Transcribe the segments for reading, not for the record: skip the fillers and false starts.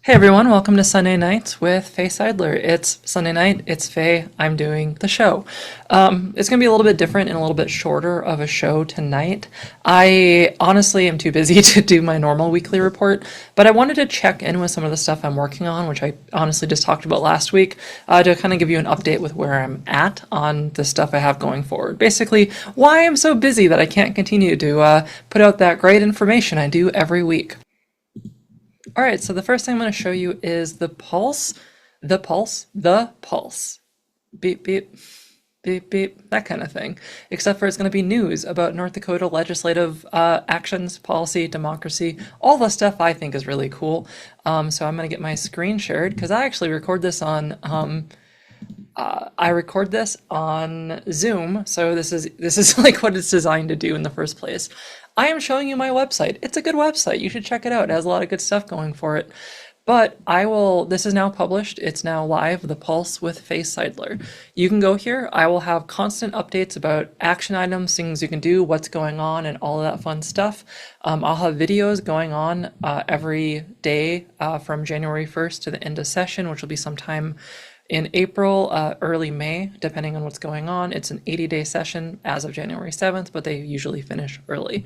Hey everyone, welcome to Sunday Nights with Faye Seidler. It's Sunday night, it's Faye, I'm doing the show. It's going to be a little bit different and a little bit shorter of a show tonight. I honestly am too busy to do my normal weekly report, but I wanted to check in with some of the stuff I'm working on, which I honestly just talked about last week, to kind of give you an update with where I'm at on the stuff I have going forward. Basically, why I'm so busy that I can't continue to put out that great information I do every week. All right, so the first thing I'm going to show you is the pulse, the pulse. Beep, beep, beep, beep, that kind of thing. Except for it's going to be news about North Dakota legislative actions, policy, democracy, all the stuff I think is really cool. So I'm going to get my screen shared because I actually record this on Zoom, so this is like what it's designed to do in the first place. I am showing you my website. It's a good website. You should check it out. It has a lot of good stuff going for it. But this is now published. It's now live, The Pulse with Faye Seidler. You can go here. I will have constant updates about action items, things you can do, what's going on, and all of that fun stuff. I'll have videos going on every day from January 1st to the end of session, which will be sometime in April, early May, depending on what's going on. It's an 80-day session as of January 7th, but they usually finish early.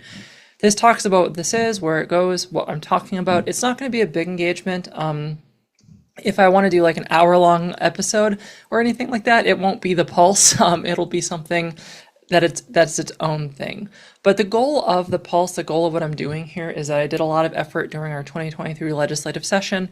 This talks about what this is, where it goes, what I'm talking about. It's not going to be a big engagement. If I want to do like an hour-long episode or anything like that, it won't be the Pulse. It'll be something that's its own thing. But the goal of the Pulse, the goal of what I'm doing here is that I did a lot of effort during our 2023 legislative session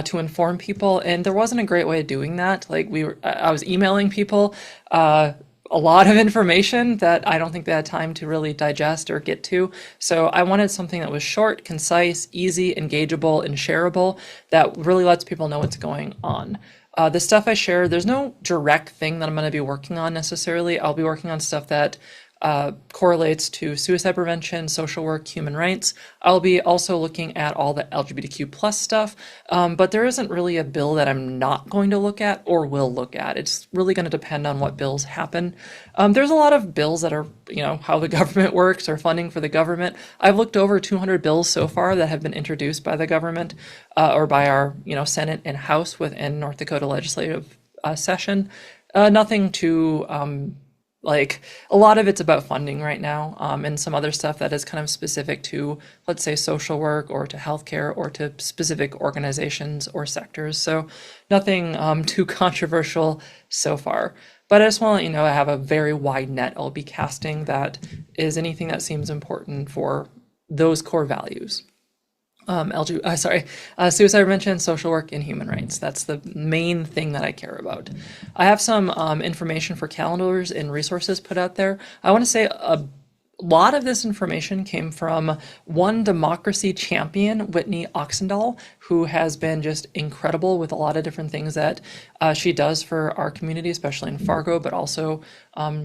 to inform people, and there wasn't a great way of doing that. Like I was emailing people a lot of information that I don't think they had time to really digest or get to. So I wanted something that was short, concise, easy, engageable, and shareable that really lets people know what's going on. The stuff I share, there's no direct thing that I'm going to be working on necessarily. I'll be working on stuff that correlates to suicide prevention, social work, human rights. I'll be also looking at all the LGBTQ plus stuff, but there isn't really a bill that I'm not going to look at or will look at. It's really going to depend on what bills happen. There's a lot of bills that are, how the government works or funding for the government. I've looked over 200 bills so far that have been introduced by the government or by our, Senate and House within North Dakota legislative session. Nothing too like a lot of it's about funding right now, and some other stuff that is kind of specific to, let's say, social work or to healthcare or to specific organizations or sectors. So nothing too controversial so far. But I just want to let you know I have a very wide net I'll be casting that is anything that seems important for those core values. Suicide prevention, social work, and human rights. That's the main thing that I care about. I have some information for calendars and resources put out there. I want to say a lot of this information came from one democracy champion, Whitney Oxendahl, who has been just incredible with a lot of different things that she does for our community, especially in Fargo, but also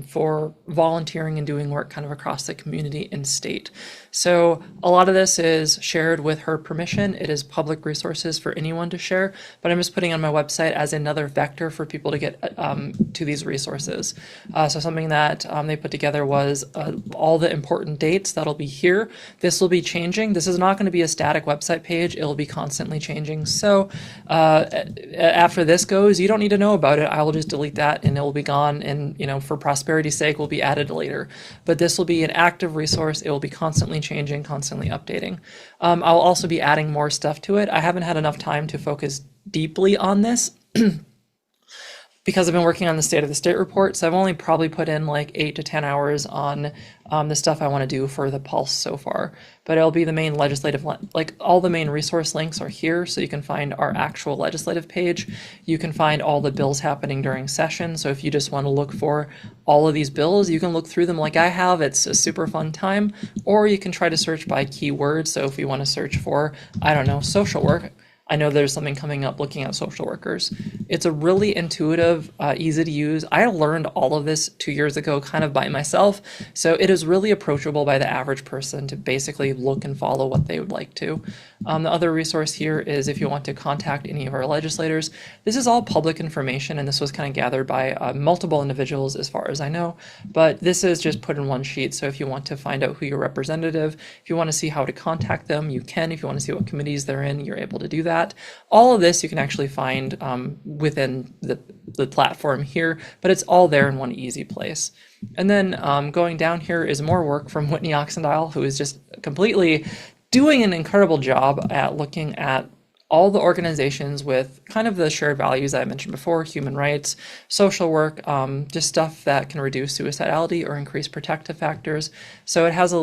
for volunteering and doing work kind of across the community and state. So a lot of this is shared with her permission. It is public resources for anyone to share, but I'm just putting on my website as another vector for people to get to these resources. So something that they put together was all the important dates that'll be here. This will be changing. This is not going to be a static website page. It will be constantly changing. So after this goes, you don't need to know about it. I will just delete that and it will be gone. And, for prosperity's sake, will be added later. But this will be an active resource. It will be constantly changing, constantly updating. I'll also be adding more stuff to it. I haven't had enough time to focus deeply on this because I've been working on the State of the State report. So I've only probably put in like 8 to 10 hours on the stuff I want to do for the Pulse so far. But it'll be the main legislative, like all the main resource links are here. So you can find our actual legislative page. You can find all the bills happening during session. So if you just want to look for all of these bills, you can look through them like I have. It's a super fun time. Or you can try to search by keywords. So if you want to search for, I don't know, social work, I know there's something coming up looking at social workers. It's a really intuitive, easy to use. I learned all of this 2 years ago kind of by myself. So it is really approachable by the average person to basically look and follow what they would like to. The other resource here is if you want to contact any of our legislators. This is all public information, and this was kind of gathered by multiple individuals as far as I know. But this is just put in one sheet. So if you want to find out who your representative, if you want to see how to contact them, you can. If you want to see what committees they're in, you're able to do that. that. All of this you can actually find within the platform here, but it's all there in one easy place. And then going down here is more work from Whitney Oxendile, who is just completely doing an incredible job at looking at all the organizations with kind of the shared values that I mentioned before: human rights, social work, just stuff that can reduce suicidality or increase protective factors. So it has a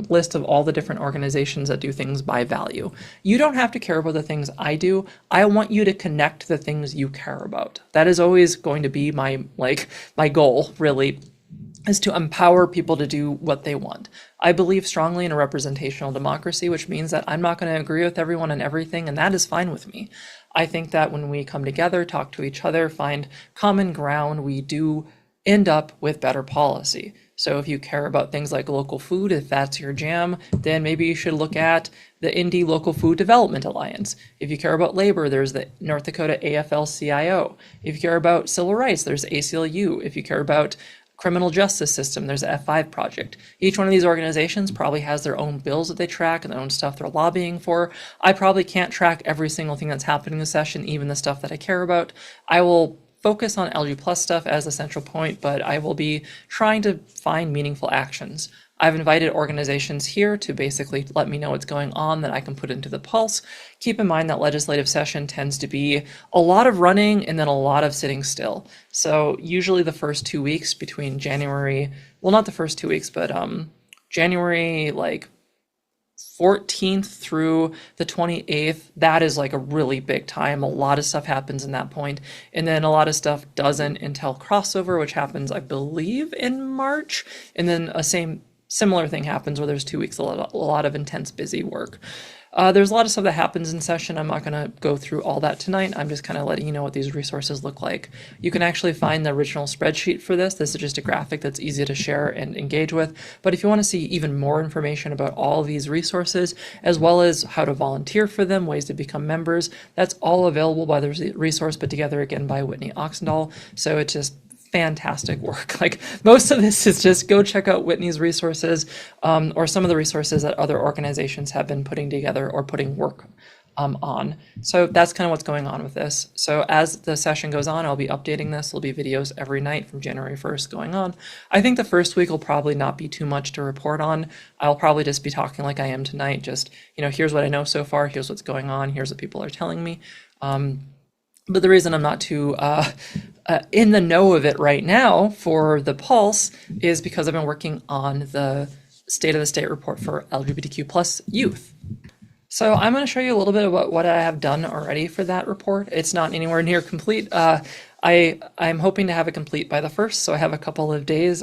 list of all the different organizations that do things by value. You don't have to care about the things I do. I want you to connect to the things you care about. That is always going to be my goal, really, is to empower people to do what they want. I believe strongly in a representational democracy, which means that I'm not going to agree with everyone and everything, and that is fine with me. I think that when we come together, talk to each other, find common ground, we do end up with better policy. So if you care about things like local food, if that's your jam, then maybe you should look at the Indie Local Food Development Alliance. If you care about labor, there's the North Dakota AFL-CIO. If you care about civil rights, there's ACLU. If you care about criminal justice system, there's the F5 project. Each one of these organizations probably has their own bills that they track and their own stuff they're lobbying for. I probably can't track every single thing that's happening in the session, even the stuff that I care about. I will focus on LG Plus stuff as the central point, but I will be trying to find meaningful actions. I've invited organizations here to basically let me know what's going on that I can put into the pulse. Keep in mind that legislative session tends to be a lot of running and then a lot of sitting still. So usually the first 2 weeks between January, well, not the first 2 weeks, but January 14th through the 28th, that is like a really big time. A lot of stuff happens in that point. And then a lot of stuff doesn't until crossover, which happens, I believe, in March. And then similar thing happens where there's 2 weeks, a lot of intense, busy work. There's a lot of stuff that happens in session. I'm not going to go through all that tonight. I'm just kind of letting you know what these resources look like. You can actually find the original spreadsheet for this. This is just a graphic that's easy to share and engage with. But if you want to see even more information about all of these resources, as well as how to volunteer for them, ways to become members, that's all available by the resource put together again by Whitney Oxendile. So it's just fantastic work. Like, most of this is just go check out Whitney's resources, or some of the resources that other organizations have been putting together or putting work on. So that's kind of what's going on with this. So as the session goes on, I'll be updating this. There'll be videos every night from January 1st going on. I think the first week will probably not be too much to report on. I'll probably just be talking like I am tonight. Just, here's what I know so far. Here's what's going on. Here's what people are telling me. But the reason I'm not too in the know of it right now for the Pulse is because I've been working on the State of the State report for LGBTQ plus youth. So I'm going to show you a little bit about what I have done already for that report. It's not anywhere near complete. I'm hoping to have it complete by the 1st, so I have a couple of days.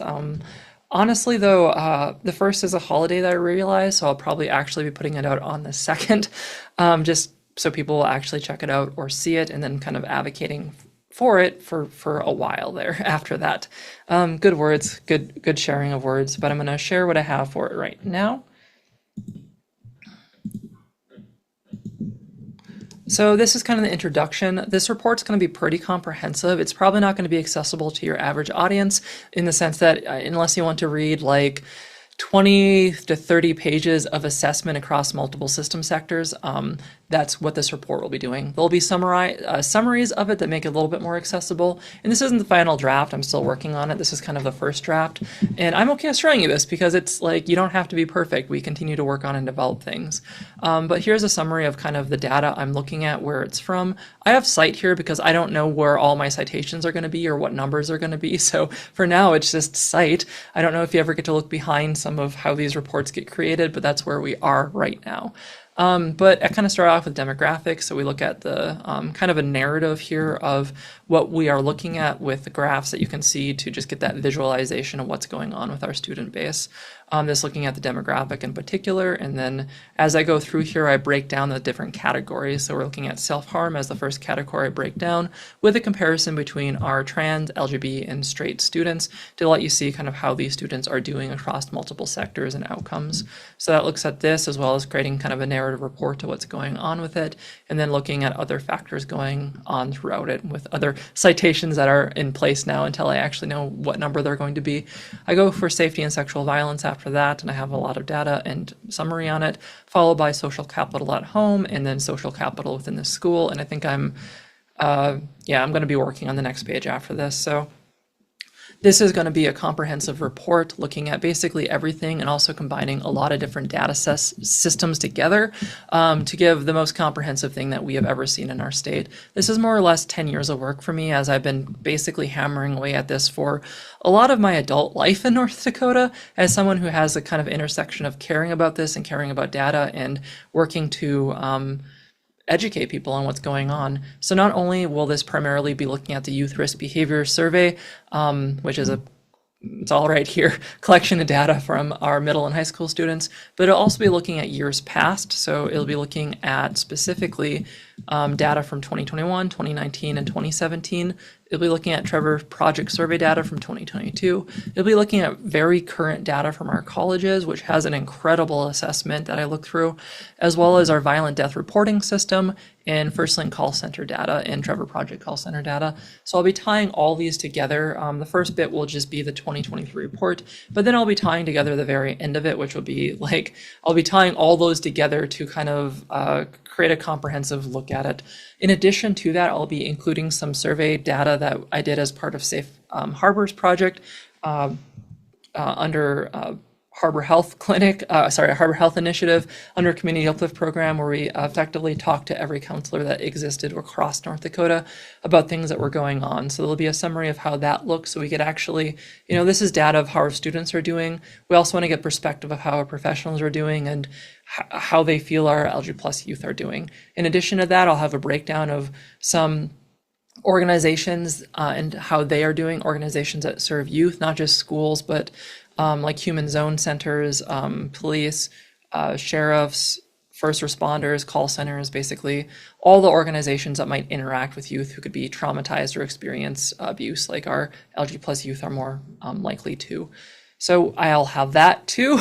Honestly, though, the 1st is a holiday that I realized, so I'll probably actually be putting it out on the 2nd, just so people will actually check it out or see it, and then kind of advocating for it for a while there after that. Good words, good sharing of words, but I'm going to share what I have for it right now. So this is kind of the introduction. This report's going to be pretty comprehensive. It's probably not going to be accessible to your average audience in the sense that unless you want to read like 20 to 30 pages of assessment across multiple system sectors, that's what this report will be doing. There'll be summaries of it that make it a little bit more accessible. And this isn't the final draft. I'm still working on it. This is kind of the first draft. And I'm okay with showing you this because it's like, you don't have to be perfect. We continue to work on and develop things. But here's a summary of kind of the data I'm looking at, where it's from. I have cite here because I don't know where all my citations are going to be or what numbers are going to be. So for now, it's just cite. I don't know if you ever get to look behind some of how these reports get created, but that's where we are right now. But I kind of start off with demographics. So we look at the kind of a narrative here of what we are looking at with the graphs that you can see to just get that visualization of what's going on with our student base. This looking at the demographic in particular. And then as I go through here, I break down the different categories. So we're looking at self-harm as the first category I break down with a comparison between our trans, LGBT, and straight students to let you see kind of how these students are doing across multiple sectors and outcomes. So that looks at this as well as creating kind of a narrative narrative report to what's going on with it, and then looking at other factors going on throughout it with other citations that are in place now until I actually know what number they're going to be. I go for safety and sexual violence after that, and I have a lot of data and summary on it, followed by social capital at home, and then social capital within the school. And I think I'm going to be working on the next page after this. So this is going to be a comprehensive report looking at basically everything and also combining a lot of different data systems together to give the most comprehensive thing that we have ever seen in our state. This is more or less 10 years of work for me, as I've been basically hammering away at this for a lot of my adult life in North Dakota, as someone who has a kind of intersection of caring about this and caring about data and working to educate people on what's going on. So not only will this primarily be looking at the Youth Risk Behavior Survey, which is it's all right here, collection of data from our middle and high school students, but it'll also be looking at years past. So it'll be looking at specifically data from 2021, 2019, and 2017. It'll be looking at Trevor Project survey data from 2022. It'll be looking at very current data from our colleges, which has an incredible assessment that I look through, as well as our violent death reporting system and FirstLink call center data and Trevor Project call center data. So I'll be tying all these together. The first bit will just be the 2023 report, but then I'll be tying together the very end of it, which will be like, I'll be tying all those together to kind of create a comprehensive look at it. In addition to that, I'll be including some survey data that I did as part of Safe Harbors project under Harbor Health Harbor Health Initiative under Community Uplift Program, where we effectively talked to every counselor that existed across North Dakota about things that were going on. So there'll be a summary of how that looks, so we could actually, this is data of how our students are doing. We also want to get perspective of how our professionals are doing and how they feel our LG plus youth are doing. In addition to that, I'll have a breakdown of some organizations and how they are doing, organizations that serve youth, not just schools, but like human zone centers, police, sheriffs, first responders, call centers, basically all the organizations that might interact with youth who could be traumatized or experience abuse, like our LG plus youth are more likely to. So I'll have that too.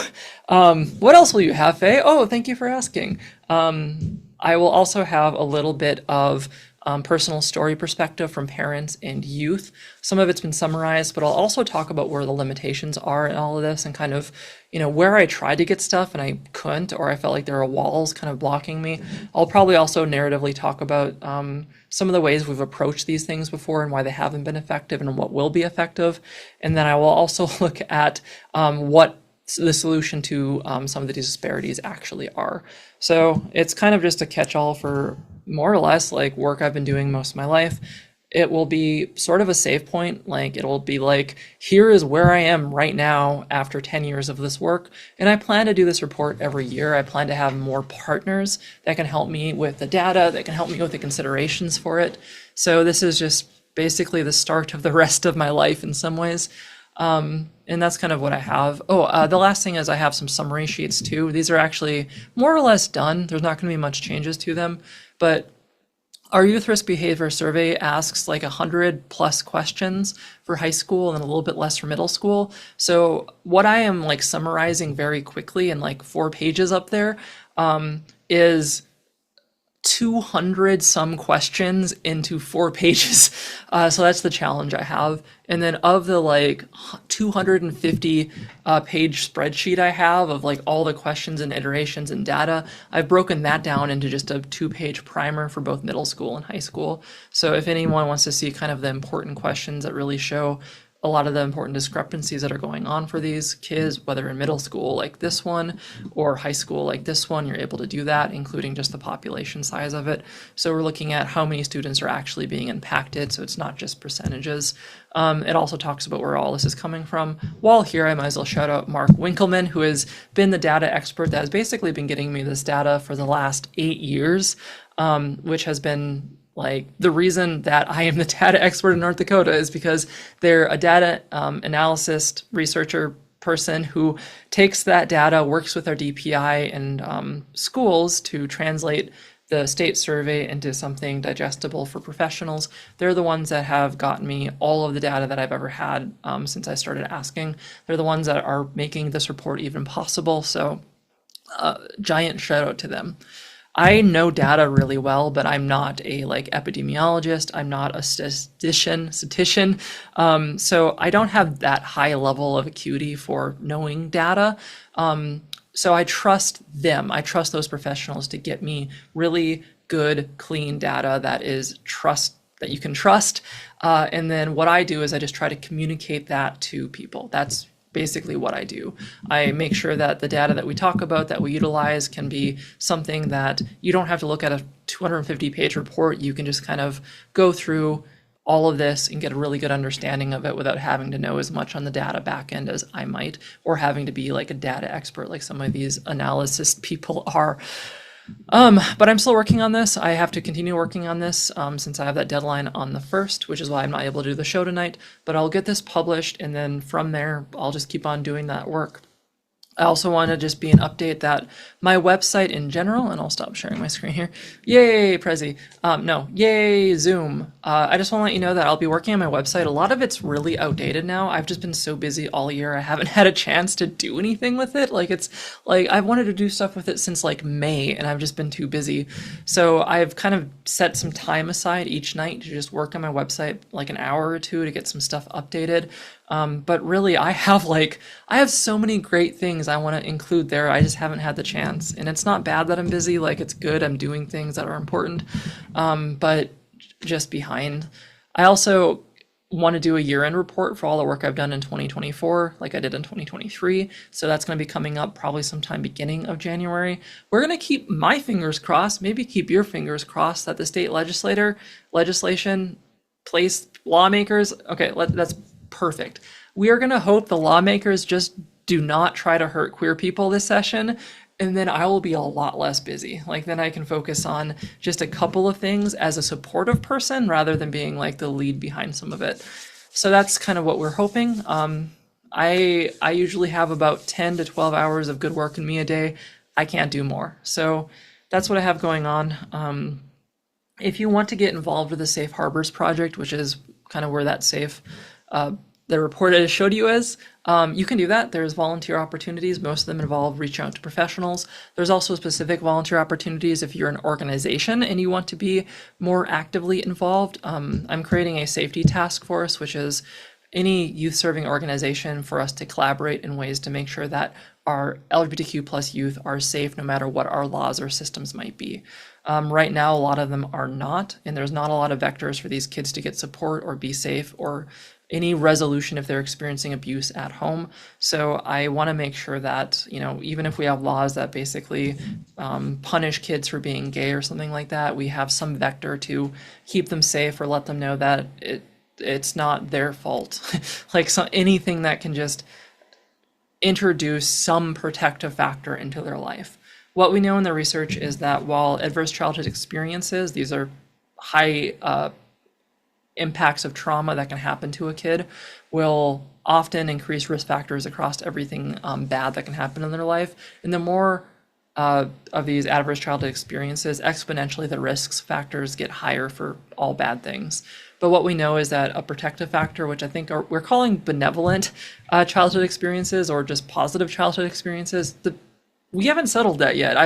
What else will you have, Faye? Oh, thank you for asking. I will also have a little bit of personal story perspective from parents and youth. Some of it's been summarized, but I'll also talk about where the limitations are in all of this and kind of, where I tried to get stuff and I couldn't, or I felt like there were walls kind of blocking me. I'll probably also narratively talk about some of the ways we've approached these things before and why they haven't been effective and what will be effective. And then I will also look at what the solution to some of the disparities actually are. So it's kind of just a catch-all for more or less like work I've been doing most of my life. It will be sort of a save point. Like it'll be like, here is where I am right now after 10 years of this work. And I plan to do this report every year. I plan to have more partners that can help me with the data, that can help me with the considerations for it. So this is just basically the start of the rest of my life in some ways. And that's kind of what I have. The last thing is I have some summary sheets too. These are actually more or less done. There's not going to be much changes to them, but our youth risk behavior survey asks like 100 plus questions for high school and then a little bit less for middle school. So what I am like summarizing very quickly in like 4 pages up there is 200 some questions into 4 pages. So that's the challenge I have. And then of the like 250 page spreadsheet I have of like all the questions and iterations and data, I've broken that down into just a 2-page primer for both middle school and high school. So if anyone wants to see kind of the important questions that really show a lot of the important discrepancies that are going on for these kids, whether in middle school like this one or high school like this one, you're able to do that, including just the population size of it. So we're looking at how many students are actually being impacted, so it's not just percentages. It also talks about where all this is coming from. While here, I might as well shout out Mark Winkleman, who has been the data expert that has basically been getting me this data for the last 8 years, which has been like the reason that I am the data expert in North Dakota is because they're a data analyst researcher person who takes that data, works with our DPI and schools to translate the state survey into something digestible for professionals. They're the ones that have gotten me all of the data that I've ever had since I started asking. They're the ones that are making this report even possible. So Giant shout out to them. I know data really well, but I'm not a like epidemiologist. I'm not a statistician. So I don't have that high level of acuity for knowing data. So I trust them. I trust those professionals to get me really good, clean data that you can trust. And then what I do is I just try to communicate that to people. That's basically what I do. I make sure that the data that we talk about, that we utilize, can be something that you don't have to look at a 250-page report. You can just kind of go through all of this and get a really good understanding of it without having to know as much on the data back end as I might, or having to be like a data expert like some of these analysis people are. But I'm still working on this. I have to continue working on this since I have that deadline on the 1st, which is why I'm not able to do the show tonight. But I'll get this published, and then from there, I'll just keep on doing that work. I also want to just be an update that my website in general, and I'll stop sharing my screen here. Yay, Prezi. No, yay, Zoom. I just want to let you know that I'll be working on my website. A lot of it's really outdated now. I've just been so busy all year. I haven't had a chance to do anything with it. Like I've wanted to do stuff with it since like May, and I've just been too busy. So I've kind of set some time aside each night to just work on my website, like an hour or two, to get some stuff updated. But really, I have so many great things I want to include there. I just haven't had the chance, and it's not bad that I'm busy. Like, it's good. I'm doing things that are important. But just behind. I also want to do a year-end report for all the work I've done in 2024, like I did in 2023. So that's going to be coming up probably sometime beginning of January. We're going to keep my fingers crossed, maybe keep your fingers crossed, that the state legislation, lawmakers. Okay, that's perfect. We are going to hope the lawmakers just do not try to hurt queer people this session, and then I will be a lot less busy. Like, then I can focus on just a couple of things as a supportive person rather than being like the lead behind some of it. So that's kind of what we're hoping. I usually have about 10 to 12 hours of good work in me a day. I can't do more. So that's what I have going on. If you want to get involved with the Safe Harbors Project, which is kind of where that the report I showed you is, you can do that. There's volunteer opportunities. Most of them involve reaching out to professionals. There's also specific volunteer opportunities if you're an organization and you want to be more actively involved. I'm creating a safety task force, which is any youth serving organization, for us to collaborate in ways to make sure that our LGBTQ plus youth are safe no matter what our laws or systems might be. Right now, a lot of them are not, and there's not a lot of vectors for these kids to get support or be safe or any resolution if they're experiencing abuse at home. So I want to make sure that, even if we have laws that basically punish kids for being gay or something like that, we have some vector to keep them safe or let them know that it's not their fault. Like, anything that can just introduce some protective factor into their life. What we know in the research is that while adverse childhood experiences, these are high impacts of trauma that can happen to a kid, will often increase risk factors across everything bad that can happen in their life. And the more of these adverse childhood experiences, exponentially the risks factors get higher for all bad things. But what we know is that a protective factor, which I think we're calling benevolent childhood experiences or just positive childhood experiences, we haven't settled that yet.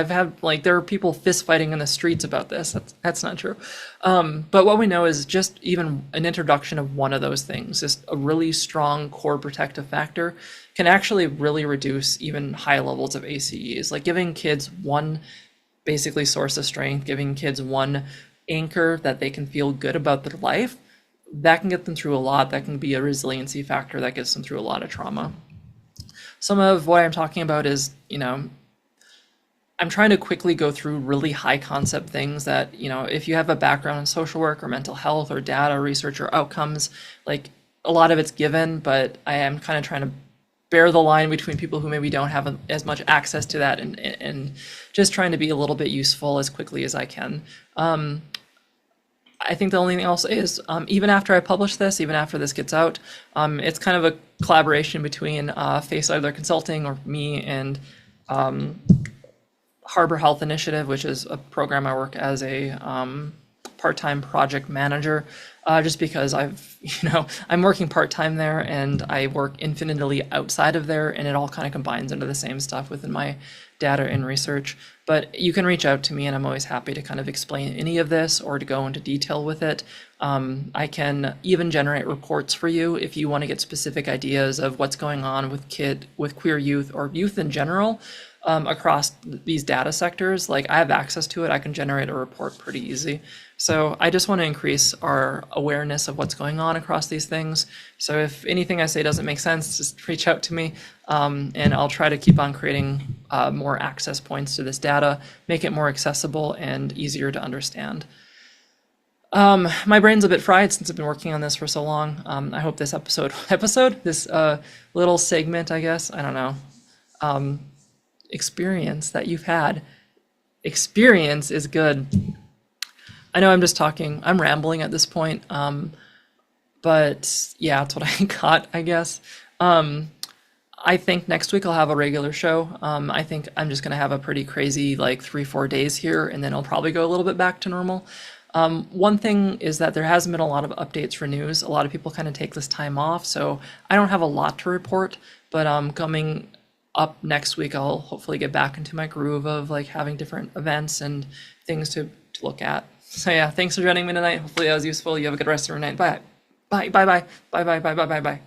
There are people fist fighting in the streets about this. That's not true. But what we know is just even an introduction of one of those things, just a really strong core protective factor, can actually really reduce even high levels of ACEs. Like, giving kids one basically source of strength, giving kids one anchor that they can feel good about their life, that can get them through a lot. That can be a resiliency factor that gets them through a lot of trauma. Some of what I'm talking about is, I'm trying to quickly go through really high concept things that, if you have a background in social work or mental health or data research or outcomes, like, a lot of it's given, but I am kind of trying to bear the line between people who maybe don't have as much access to that, and just trying to be a little bit useful as quickly as I can. I think the only thing I'll say is, even after I publish this, even after this gets out, it's kind of a collaboration between Faye Seidler Consulting, or me, and Harbor Health Initiative, which is a program I work as a part-time project manager, just because I'm working part-time there and I work infinitely outside of there, and it all kind of combines into the same stuff within my data and research. But you can reach out to me, and I'm always happy to kind of explain any of this or to go into detail with it. I can even generate reports for you if you want to get specific ideas of what's going on with queer youth or youth in general across these data sectors. Like, I have access to it. I can generate a report pretty easy. So I just want to increase our awareness of what's going on across these things. So if anything I say doesn't make sense, just reach out to me, and I'll try to keep on creating more access points to this data, make it more accessible and easier to understand. My brain's a bit fried since I've been working on this for so long. I hope this this little segment, I guess, I don't know, experience that you've had. Experience is good. I know I'm just talking, I'm rambling at this point, but yeah, that's what I got, I guess. I think next week I'll have a regular show. I think I'm just gonna have a pretty crazy like 3-4 days here, and then I'll probably go a little bit back to normal. One thing is that there hasn't been a lot of updates for news. A lot of people kind of take this time off, so I don't have a lot to report, but coming up next week, I'll hopefully get back into my groove of like having different events and things to look at. So yeah, thanks for joining me tonight. Hopefully that was useful. You have a good rest of your night. Bye. Bye, bye, bye, bye, bye, bye, bye, bye, bye.